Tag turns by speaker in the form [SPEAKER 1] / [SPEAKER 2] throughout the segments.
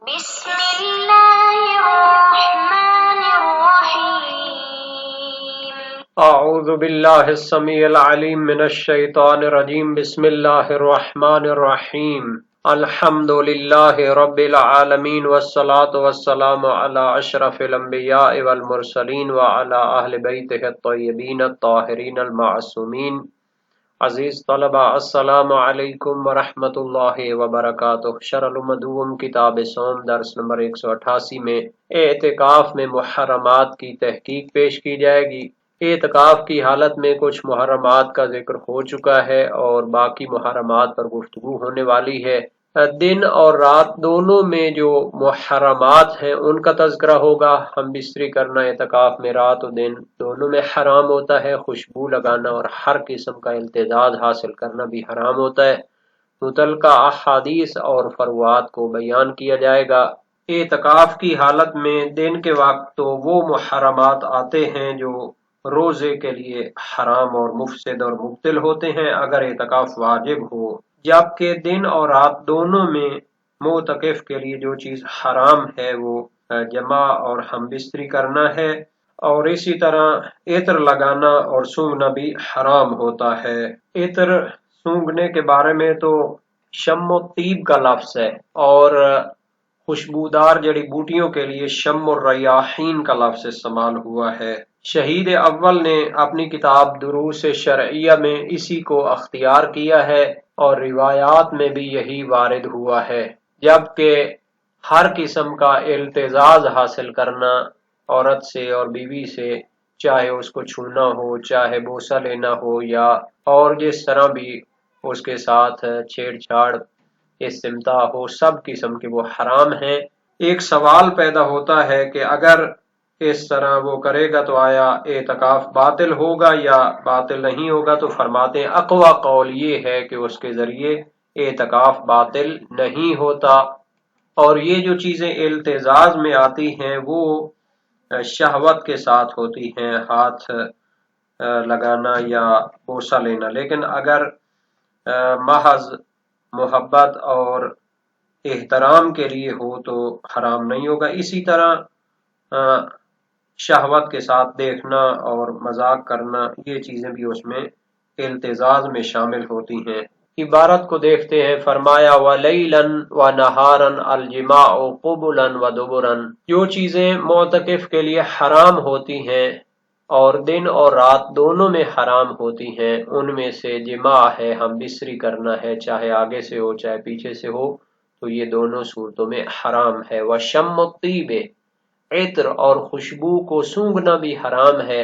[SPEAKER 1] بسم اللہ الرحمن الرحیم
[SPEAKER 2] اعوذ باللہ السمیع العلیم من الشیطان الرجیم بسم اللہ الرحمن الرحیم الحمد للہ رب العالمین والصلاة والسلام علی اشرف الانبیاء والمرسلین وعلی اہل بیتہ الطیبین الطاہرین المعصومین۔ عزیز طلبہ، السلام علیکم ورحمۃ اللہ وبرکاتہ۔ شرح المدوم کتاب صوم درس نمبر 188 میں اعتکاف میں محرمات کی تحقیق پیش کی جائے گی۔ اعتکاف کی حالت میں کچھ محرمات کا ذکر ہو چکا ہے اور باقی محرمات پر گفتگو ہونے والی ہے۔ دن اور رات دونوں میں جو محرمات ہیں ان کا تذکرہ ہوگا۔ ہم بستری کرنا اعتکاف میں رات و دن دونوں میں حرام ہوتا ہے۔ خوشبو لگانا اور ہر قسم کا التزاز حاصل کرنا بھی حرام ہوتا ہے۔ متعلقہ احادیث اور فروعات کو بیان کیا جائے گا۔ اعتکاف کی حالت میں دن کے وقت تو وہ محرمات آتے ہیں جو روزے کے لیے حرام اور مفسد اور مبطل ہوتے ہیں اگر اعتکاف واجب ہو، جبکہ دن اور رات دونوں میں معتکف کے لیے جو چیز حرام ہے وہ جماع اور ہم بستری کرنا ہے، اور اسی طرح عطر لگانا اور سونگھنا بھی حرام ہوتا ہے۔ عطر سونگھنے کے بارے میں تو شم و طیب کا لفظ ہے، اور خوشبودار جڑی بوٹیوں کے لیے شم الریاحین کا لفظ استعمال ہوا ہے۔ شہید اول نے اپنی کتاب دروس شرعیہ میں اسی کو اختیار کیا ہے اور روایات میں بھی یہی وارد ہوا ہے، جبکہ ہر قسم کا التزاز حاصل کرنا عورت سے اور بیوی سے، چاہے اس کو چھونا ہو، چاہے بوسہ لینا ہو، یا اور جس طرح بھی اس کے ساتھ چھیڑ چھاڑ استمتاع ہو، سب قسم کے وہ حرام ہیں۔ ایک سوال پیدا ہوتا ہے کہ اگر اس طرح وہ کرے گا تو آیا اعتکاف باطل ہوگا یا باطل نہیں ہوگا؟ تو فرماتے ہیں اقوی قول یہ ہے کہ اس کے ذریعے اعتکاف باطل نہیں ہوتا، اور یہ جو چیزیں التزاز میں آتی ہیں وہ شہوت کے ساتھ ہوتی ہیں، ہاتھ لگانا یا بوسہ لینا، لیکن اگر محض محبت اور احترام کے لیے ہو تو حرام نہیں ہوگا۔ اسی طرح شہوت کے ساتھ دیکھنا اور مذاق کرنا، یہ چیزیں بھی اس میں التزاز میں شامل ہوتی ہیں۔ عبارت کو دیکھتے ہیں، فرمایا وَلَيْلًا وَنَهَارًا الْجِمَاعُ قُبُلًا وَدُبُرًا۔ جو چیزیں معتکف کے لیے حرام ہوتی ہیں اور دن اور رات دونوں میں حرام ہوتی ہیں، ان میں سے جماع ہے، ہم بستری کرنا ہے، چاہے آگے سے ہو چاہے پیچھے سے ہو، تو یہ دونوں صورتوں میں حرام ہے۔ وَشَمُّ الطِّيبِ، عطر اور خوشبو کو سونگھنا بھی حرام ہے۔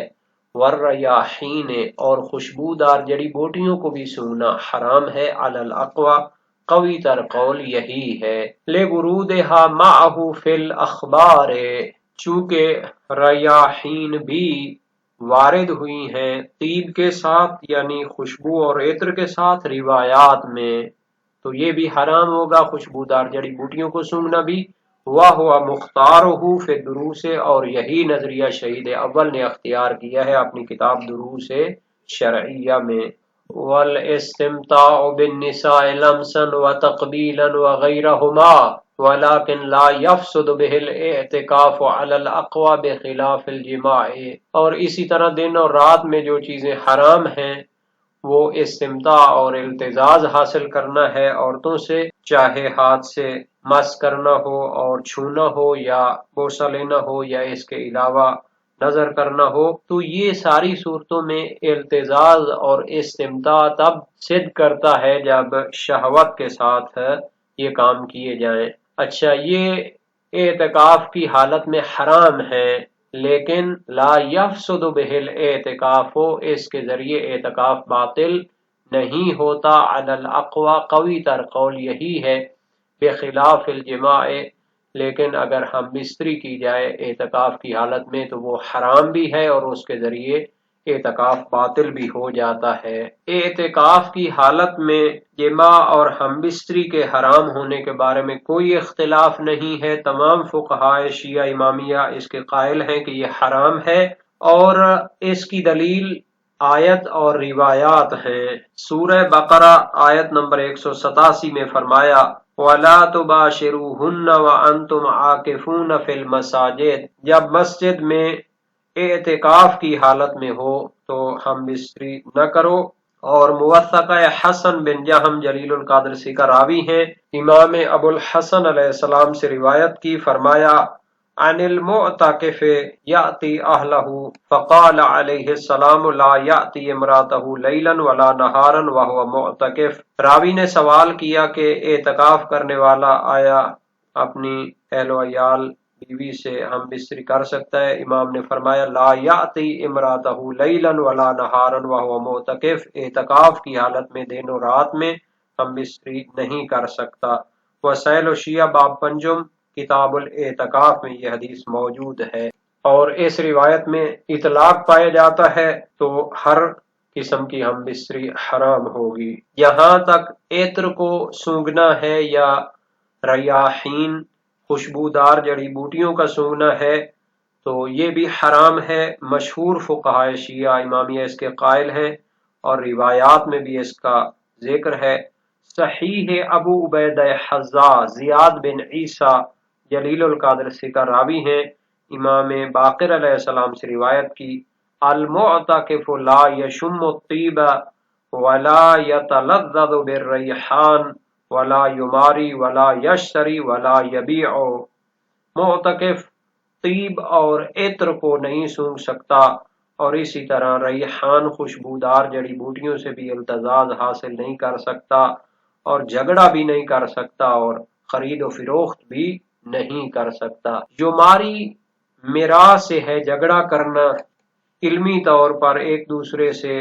[SPEAKER 2] وَالرَّيَاحِينِ، اور خوشبودار جڑی بوٹیوں کو بھی سونگھنا حرام ہے۔ عَلَى الْأَقْوَى، قوی تر قول یہی ہے۔ لِوُرُودِهَا مَعَهُ فِي الْأَخْبَارِ، چونکہ ریاحین بھی وارد ہوئی ہیں طیب کے ساتھ، یعنی خوشبو اور عطر کے ساتھ روایات میں، تو یہ بھی حرام ہوگا، خوشبودار جڑی بوٹیوں کو سونگھنا بھی۔ وَهُوَ مُخْتَارُهُ فِي الدُّرُوسِ، اور یہی نظریہ شہید اول نے اختیار کیا ہے اپنی کتاب دروس شرعیہ میں۔ وَالْإِسْتِمْتَاعُ بِالنِّسَاءِ لَمْسًا وَتَقْبِيلًا وَغَيْرَهُمَا وَلَكِنْ لَا يَفْسُدُ بِهِ الْاِعْتِكَافُ عَلَى الْأَقْوَى بِخِلَافِ الْجِمَاعِ، اور اسی طرح دن اور رات میں جو چیزیں حرام ہیں وہ استمتاع اور التزاز حاصل کرنا ہے عورتوں سے، چاہے ہاتھ سے مس کرنا ہو اور چھونا ہو یا بوسہ لینا ہو یا اس کے علاوہ نظر کرنا ہو، تو یہ ساری صورتوں میں التزاز اور استمتاع تب صدق کرتا ہے جب شہوت کے ساتھ یہ کام کیے جائیں۔ اچھا، یہ اعتکاف کی حالت میں حرام ہے، لیکن لا یفسد بہ الاعتکاف، اس کے ذریعے اعتکاف باطل نہیں ہوتا۔ علی الاقوی، قوی تر قول یہی ہے، بخلاف الجماع، لیکن اگر ہم بستری کی جائے اعتکاف کی حالت میں تو وہ حرام بھی ہے اور اس کے ذریعے اعتکاف باطل بھی ہو جاتا ہے۔ اعتکاف کی حالت میں جماع اور ہم بستری کے حرام ہونے کے بارے میں کوئی اختلاف نہیں ہے۔ تمام فقہائے شیعہ امامیہ اس کے قائل ہیں کہ یہ حرام ہے، اور اس کی دلیل آیت اور روایات ہیں۔ سورہ بقرہ آیت نمبر 187 میں فرمایا وَلَا تُبَاشِرُوهُنَّ وَأَنْتُمْ عَاكِفُونَ فِي الْمَسَاجِدِ، جب مسجد میں اعتکاف کی حالت میں ہو تو ہم بستری نہ کرو۔ اور موثقہ حسن بن جہم جلیل القادرسی کا راوی ہیں، امام ابو الحسن علیہ السلام سے روایت کی، فرمایا عن المعتکف یأتی اہلہ فقال علیہ السلام لا یأتی امراتہ لیلا ولا نہارا وہو معتکف۔ راوی نے سوال کیا کہ اعتکاف کرنے والا آیا اپنی اہل و عیال بیوی سے ہم بستری کر سکتا ہے؟ امام نے فرمایا لا یأتی امراتہ لیلا ولا نہارا وہو معتکف، اعتکاف کی حالت میں دن و رات میں ہم بستری نہیں کر سکتا۔ وسائل و شیعہ باب پنجم کتاب الاعتکاف میں یہ حدیث موجود ہے، اور اس روایت میں اطلاق پایا جاتا ہے تو ہر قسم کی ہم بستری حرام ہوگی، یہاں تک عطر کو سونگھنا ہے یا ریاحین خوشبودار جڑی بوٹیوں کا سونگھنا ہے تو یہ بھی حرام ہے۔ مشہور فقہائے شیعہ امامیہ اس کے قائل ہیں اور روایات میں بھی اس کا ذکر ہے۔ صحیح ابو عبید حذا زیاد بن عیسیٰ جلیل القادرسی کا راوی ہیں، امام باقر علیہ السلام سے روایت کی المعتکف لا یشم الطیب ولا یتلذذ بالریحان ولا یماری ولا یشتری ولا یبیع، معتکف طیب اور عطر کو نہیں سونگھ سکتا اور اسی طرح ریحان خوشبودار جڑی بوٹیوں سے بھی التزاز حاصل نہیں کر سکتا اور جھگڑا بھی نہیں کر سکتا اور خرید و فروخت بھی نہیں کر سکتا۔ یماری میرا سے ہے جھگڑا کرنا، علمی طور پر ایک دوسرے سے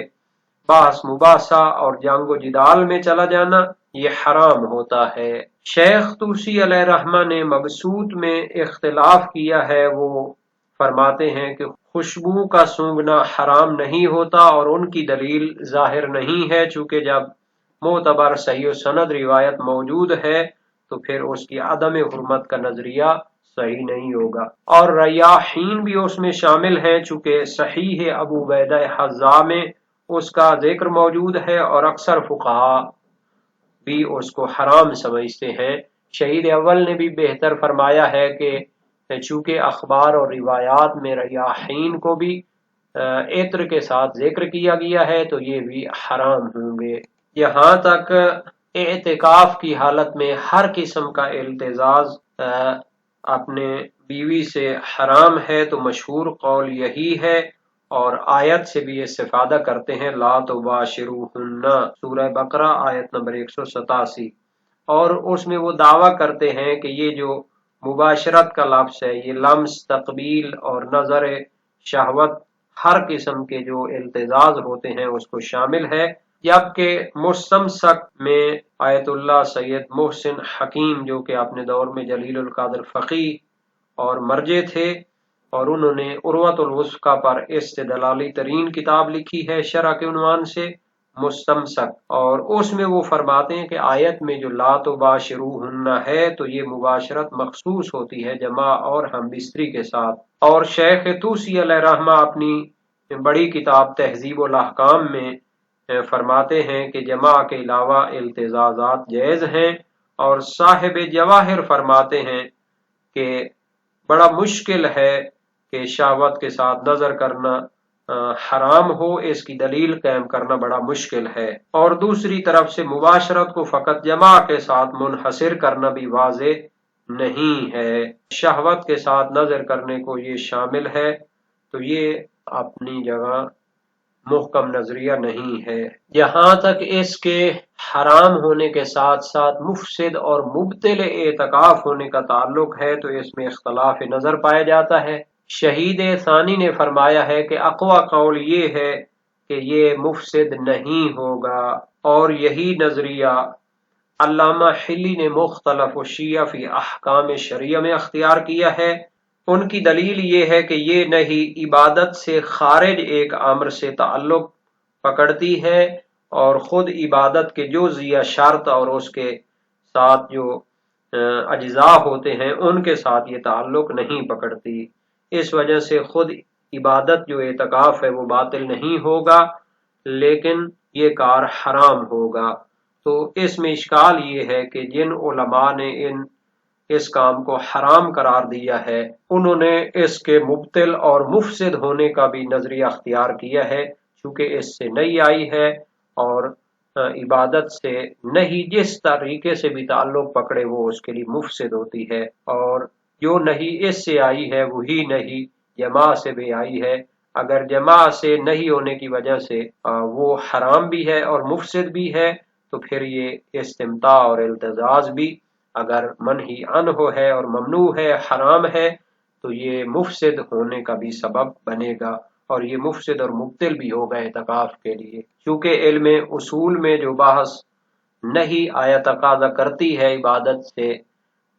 [SPEAKER 2] بحث مباحثہ اور جنگ و جدال میں چلا جانا، یہ حرام ہوتا ہے۔ شیخ طوسی علیہ رحمہ نے مبسوط میں اختلاف کیا ہے، وہ فرماتے ہیں کہ خوشبو کا سونگھنا حرام نہیں ہوتا اور ان کی دلیل ظاہر نہیں ہے، چونکہ جب معتبر صحیح و سند روایت موجود ہے تو پھر اس کی عدم حرمت کا نظریہ صحیح نہیں ہوگا، اور ریاحین بھی اس میں شامل ہیں چونکہ صحیح ابو عبیدہ حذا میں اس کا ذکر موجود ہے اور اکثر فقہا بھی اس کو حرام سمجھتے ہیں۔ شہید اول نے بھی بہتر فرمایا ہے کہ چونکہ اخبار اور روایات میں ریاحین کو بھی عطر کے ساتھ ذکر کیا گیا ہے تو یہ بھی حرام ہوں گے۔ یہاں تک اعتکاف کی حالت میں ہر قسم کا التزاز اپنے بیوی سے حرام ہے تو مشہور قول یہی ہے، اور آیت سے بھی استفادہ کرتے ہیں لا تباشروہن، سورہ بقرہ آیت نمبر 187، اور اس میں وہ دعویٰ کرتے ہیں کہ یہ جو مباشرت کا لفظ ہے یہ لمس، تقبیل اور نظر شہوت ہر قسم کے جو التزاز ہوتے ہیں اس کو شامل ہے، جبکہ مستمسک میں آیت اللہ سید محسن حکیم جو کہ اپنے دور میں جلیل القادر فقیہ اور مرجع تھے، اور انہوں نے عروۃ الوثقی پر استدلالی ترین کتاب لکھی ہے شرح کے عنوان سے مستمسک، اور اس میں وہ فرماتے ہیں کہ آیت میں جو لا تباشروہن ہے تو یہ مباشرت مخصوص ہوتی ہے جماع اور ہم بستری کے ساتھ۔ اور شیخ طوسی علیہ رحمہ اپنی بڑی کتاب تہذیب الاحکام میں فرماتے ہیں کہ جماع کے علاوہ التزازات جائز ہیں، اور صاحب جواہر فرماتے ہیں کہ بڑا مشکل ہے کہ شہوت کے ساتھ نظر کرنا حرام ہو، اس کی دلیل قائم کرنا بڑا مشکل ہے، اور دوسری طرف سے مباشرت کو فقط جماع کے ساتھ منحصر کرنا بھی واضح نہیں ہے، شہوت کے ساتھ نظر کرنے کو یہ شامل ہے، تو یہ اپنی جگہ محکم نظریہ نہیں ہے۔ یہاں تک اس کے حرام ہونے کے ساتھ ساتھ مفسد اور مبطل اعتکاف ہونے کا تعلق ہے تو اس میں اختلاف نظر پایا جاتا ہے۔ شہید ثانی نے فرمایا ہے کہ اقوی قول یہ ہے کہ یہ مفسد نہیں ہوگا، اور یہی نظریہ علامہ حلی نے مختلف شیعہ فی احکام شریعہ میں اختیار کیا ہے۔ ان کی دلیل یہ ہے کہ یہ نہیں عبادت سے خارج ایک امر سے تعلق پکڑتی ہے، اور خود عبادت کے جزء شرط اور اس کے ساتھ جو اجزاء ہوتے ہیں ان کے ساتھ یہ تعلق نہیں پکڑتی، اس وجہ سے خود عبادت جو اعتکاف ہے وہ باطل نہیں ہوگا، لیکن یہ کار حرام ہوگا۔ تو اس میں اشکال یہ ہے کہ جن علماء نے اس کام کو حرام قرار دیا ہے انہوں نے اس کے مبتل اور مفسد ہونے کا بھی نظریہ اختیار کیا ہے، چونکہ اس سے نہیں آئی ہے اور عبادت سے نہیں جس طریقے سے بھی تعلق پکڑے وہ اس کے لیے مفسد ہوتی ہے، اور جو نہیں اس سے آئی ہے وہی نہیں جماع سے بھی آئی ہے، اگر جماع سے نہیں ہونے کی وجہ سے وہ حرام بھی ہے اور مفسد بھی ہے تو پھر یہ استمتاع اور التزاز بھی اگر منہی عنہ ہے اور ممنوع ہے، حرام ہے، تو یہ مفسد ہونے کا بھی سبب بنے گا اور یہ مفسد اور مبتل بھی ہوگا اعتکاف کے لیے، چونکہ علم اصول میں جو بحث نہیں آیا تقاضا کرتی ہے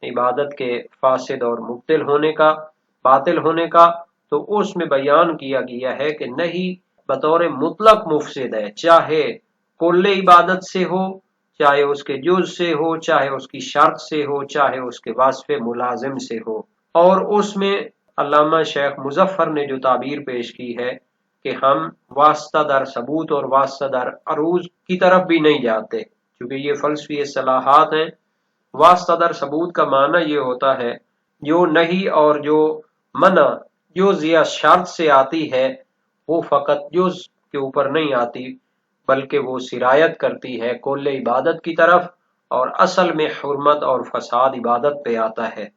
[SPEAKER 2] عبادت کے فاسد اور مبتل ہونے کا، باطل ہونے کا، تو اس میں بیان کیا گیا ہے کہ نہیں بطور مطلق مفسد ہے، چاہے کل عبادت سے ہو، چاہے اس کے جز سے ہو، چاہے اس کی شرط سے ہو، چاہے اس کے وصف ملازم سے ہو۔ اور اس میں علامہ شیخ مظفر نے جو تعبیر پیش کی ہے کہ ہم واسطہ در ثبوت اور واسطہ در عروض کی طرف بھی نہیں جاتے، کیونکہ یہ فلسفی اصطلاحات ہیں۔ واسطہ در ثبوت کا معنی یہ ہوتا ہے جو نہیں اور جو منع جو یا شرط سے آتی ہے وہ فقط جز کے اوپر نہیں آتی بلکہ وہ سرایت کرتی ہے کل عبادت کی طرف، اور اصل میں حرمت اور فساد عبادت پہ آتا ہے۔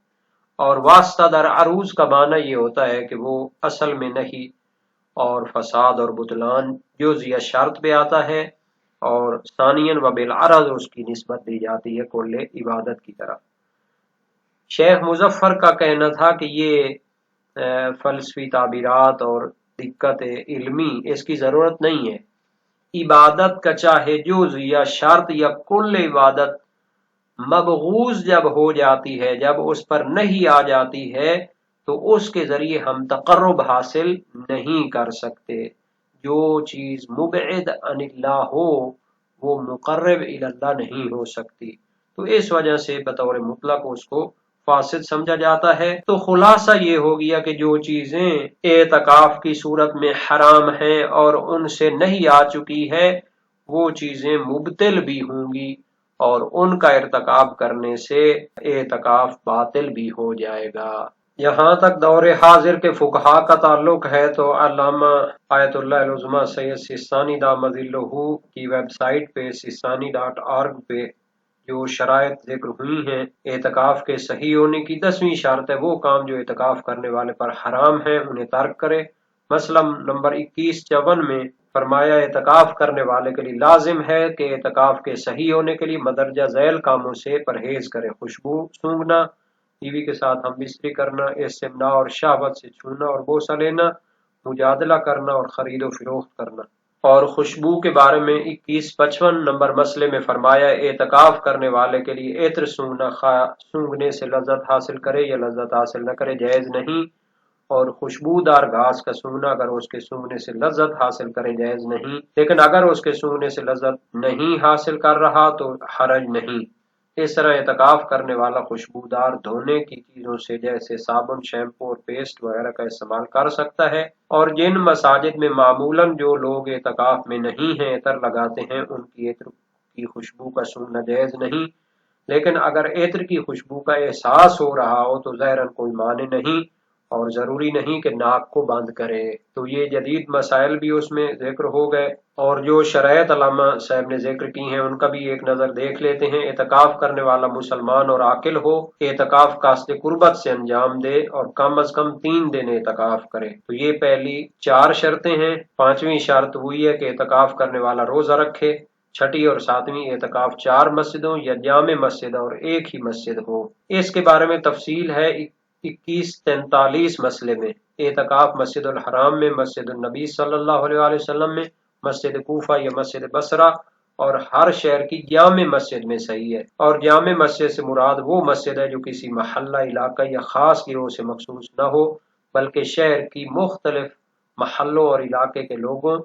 [SPEAKER 2] اور واسطہ در عروض کا معنی یہ ہوتا ہے کہ وہ اصل میں نہیں اور فساد اور بطلان جز یا شرط پہ آتا ہے، اور ثانیاً و بالعرض اس کی نسبت دی جاتی ہے کل عبادت کی طرف۔ شیخ مظفر کا کہنا تھا کہ یہ فلسفی تعبیرات اور دقت علمی اس کی ضرورت نہیں ہے، عبادت کا چاہے جز یا شرط یا کل عبادت مبغوض جب ہو جاتی ہے، جب اس پر نہیں آ جاتی ہے تو اس کے ذریعے ہم تقرب حاصل نہیں کر سکتے۔ جو چیز مبعد عن اللہ ہو وہ مقرب الی اللہ نہیں ہو سکتی، تو اس وجہ سے بطور مطلق اس کو فاسد سمجھا جاتا ہے۔ تو خلاصہ یہ ہو گیا کہ جو چیزیں اعتکاف کی صورت میں حرام ہیں اور ان سے نہیں آ چکی ہے وہ چیزیں مبتل بھی ہوں گی، اور ان کا ارتکاب کرنے سے اعتکاف باطل بھی ہو جائے گا۔ یہاں تک دور حاضر کے فقہا کا تعلق ہے تو علامہ آیت اللہ العظمیٰ سید سستانی دامت ظلہ کی ویب سائٹ پہ sistani.org پہ جو شرائط ذکر ہوئی ہیں اعتکاف کے صحیح ہونے کی، 10ویں شرط ہے وہ کام جو اعتکاف کرنے والے پر حرام ہیں انہیں ترک کرے۔ مثلا نمبر 2154 میں فرمایا اعتکاف کرنے والے کے لیے لازم ہے کہ اعتکاف کے صحیح ہونے کے لیے مدرجہ ذیل کاموں سے پرہیز کرے: خوشبو سونگھنا، بیوی کے ساتھ ہم بستری کرنا، استمناء اور شہوت سے چھونا اور بوسہ لینا، مجادلہ کرنا اور خرید و فروخت کرنا۔ اور خوشبو کے بارے میں 2155 نمبر مسئلے میں فرمایا اعتکاف کرنے والے کے لیے عطر سونگنا، خواہ سونگنے سے لذت حاصل کرے یا لذت حاصل نہ کرے، جائز نہیں، اور خوشبودار گھاس کا سونگنا اگر اس کے سونگنے سے لذت حاصل کرے جائز نہیں، لیکن اگر اس کے سونگنے سے لذت نہیں حاصل کر رہا تو حرج نہیں۔ اس طرح اعتکاف کرنے والا خوشبودار دھونے کی چیزوں سے جیسے صابن، شیمپو اور پیسٹ وغیرہ کا استعمال کر سکتا ہے، اور جن مساجد میں معمولاً جو لوگ اعتکاف میں نہیں ہیں عطر لگاتے ہیں ان کی عطر کی خوشبو کا سونگنا جائز نہیں، لیکن اگر عطر کی خوشبو کا احساس ہو رہا ہو تو ظاہراً کوئی معنی نہیں اور ضروری نہیں کہ ناک کو بند کرے۔ تو یہ جدید مسائل بھی اس میں ذکر ہو گئے، اور جو شرائط علامہ صاحب نے ذکر کی ہیں ان کا بھی ایک نظر دیکھ لیتے ہیں۔ اعتکاف کرنے والا مسلمان اور عاقل ہو، اعتکاف قاصد قربت سے انجام دے اور کم از کم 3 دن اعتکاف کرے۔ تو یہ پہلی 4 شرطیں ہیں۔ 5ویں شرط ہوئی ہے کہ اعتکاف کرنے والا روزہ رکھے۔ 6ٹھی اور 7ویں اعتکاف 4 مسجدوں یا جامع مسجد اور ایک ہی مسجد ہو۔ اس کے بارے میں تفصیل ہے 2143 مسئلے میں۔ اعتکاف مسجد الحرام میں، مسجد النبی صلی اللہ علیہ وآلہ وسلم میں، مسجد کوفہ یا مسجد بصرہ اور ہر شہر کی جامع مسجد میں صحیح ہے، اور جامع مسجد سے مراد وہ مسجد ہے جو کسی محلہ، علاقہ یا خاص گروہ سے مخصوص نہ ہو بلکہ شہر کی مختلف محلوں اور علاقے کے لوگوں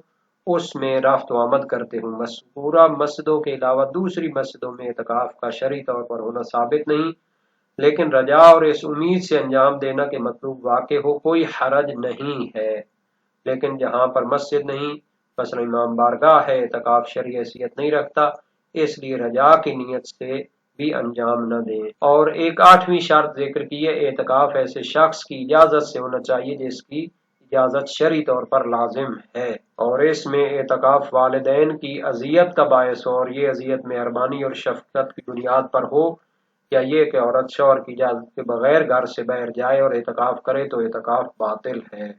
[SPEAKER 2] اس میں رفت و آمد کرتے ہوں۔ مذکورہ مسجدوں کے علاوہ دوسری مسجدوں میں اعتکاف کا شرعی طور پر ہونا ثابت نہیں، لیکن رجا اور اس امید سے انجام دینا کہ مطلوب واقع ہو کوئی حرج نہیں ہے۔ لیکن جہاں پر مسجد نہیں، مثلا امام بارگاہ ہے، اعتکاف شرعی حیثیت نہیں رکھتا، اس لیے رجا کی نیت سے بھی انجام نہ دیں۔ اور ایک 8ویں شرط ذکر کی ہے، اعتکاف ایسے شخص کی اجازت سے ہونا چاہیے جس کی اجازت شرعی طور پر لازم ہے، اور اس میں اعتکاف والدین کی اذیت کا باعث ہو، اور یہ اذیت مہربانی اور شفقت کی بنیاد پر ہو، یا یہ کہ عورت شوہر کی اجازت کے بغیر گھر سے باہر جائے اور اعتکاف کرے تو اعتکاف باطل ہے۔